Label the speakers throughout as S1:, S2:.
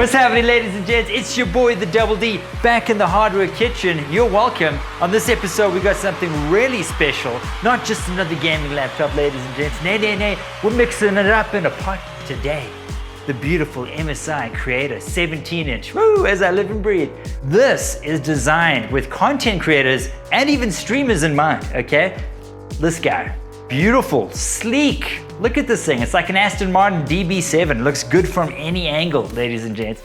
S1: What's happening, ladies and gents? It's your boy, the Double D, back in the hardware kitchen. You're welcome. On this episode, we got something really special. Not just another gaming laptop, ladies and gents. Nay. We're mixing it up in a pot today. The beautiful MSI Creator 17-inch. Woo, as I live and breathe. This is designed with content creators and even streamers in mind, okay? This guy, beautiful, sleek. Look at this thing. It's like an Aston Martin DB7. Looks good from any angle, ladies and gents.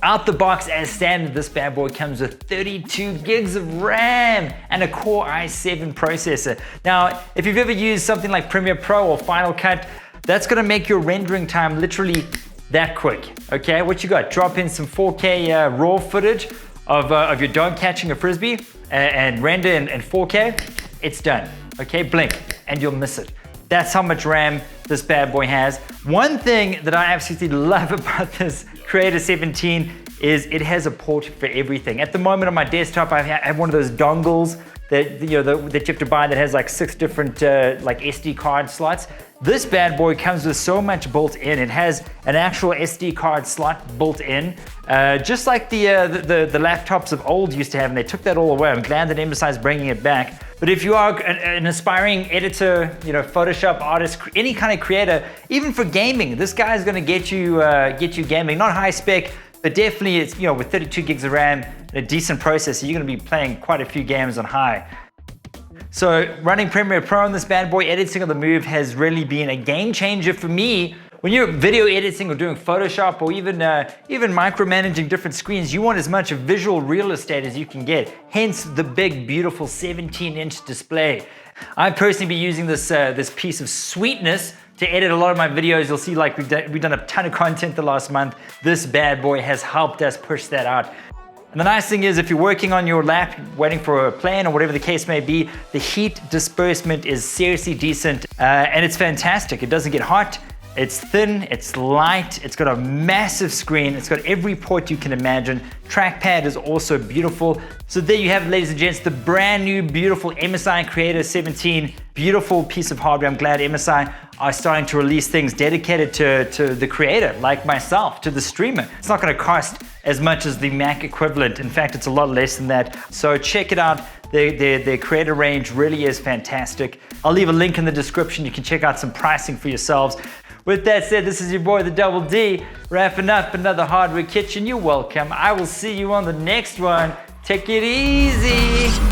S1: Out the box as standard, this bad boy comes with 32 gigs of RAM and a Core i7 processor. Now, if you've ever used something like Premiere Pro or Final Cut, that's gonna make your rendering time literally that quick, okay? What you got? Drop in some 4K raw footage of your dog catching a Frisbee and render in 4K, it's done, okay? Blink and you'll miss it. That's how much RAM this bad boy has. One thing that I absolutely love about this Creator 17 is it has a port for everything. At the moment on my desktop, I have one of those dongles that that you have to buy that has like 6 different like SD card slots. This bad boy comes with so much built in. It has an actual SD card slot built in, just like the laptops of old used to have, and they took that all away. I'm glad that MSI is bringing it back. But if you are an aspiring editor, Photoshop artist, any kind of creator, even for gaming, this guy is going to get you gaming. Not high spec, but definitely it's with 32 gigs of RAM and a decent processor, you're going to be playing quite a few games on high. So running Premiere Pro on this bad boy, editing on the move has really been a game changer for me. When you're video editing or doing Photoshop or even micromanaging different screens, you want as much of visual real estate as you can get. Hence the big, beautiful 17-inch display. I personally be using this piece of sweetness to edit a lot of my videos. You'll see like we've done a ton of content the last month. This bad boy has helped us push that out. And the nice thing is if you're working on your lap, waiting for a plane or whatever the case may be, the heat disbursement is seriously decent and it's fantastic. It doesn't get hot. It's thin, it's light, it's got a massive screen, it's got every port you can imagine. Trackpad is also beautiful. So there you have it, ladies and gents, the brand new beautiful MSI Creator 17. Beautiful piece of hardware. I'm glad MSI are starting to release things dedicated to the creator, like myself, to the streamer. It's not gonna cost as much as the Mac equivalent. In fact, it's a lot less than that. So check it out. Their creator range really is fantastic. I'll leave a link in the description. You can check out some pricing for yourselves. With that said, this is your boy, the Double D, wrapping up another hardware kitchen. You're welcome. I will see you on the next one. Take it easy.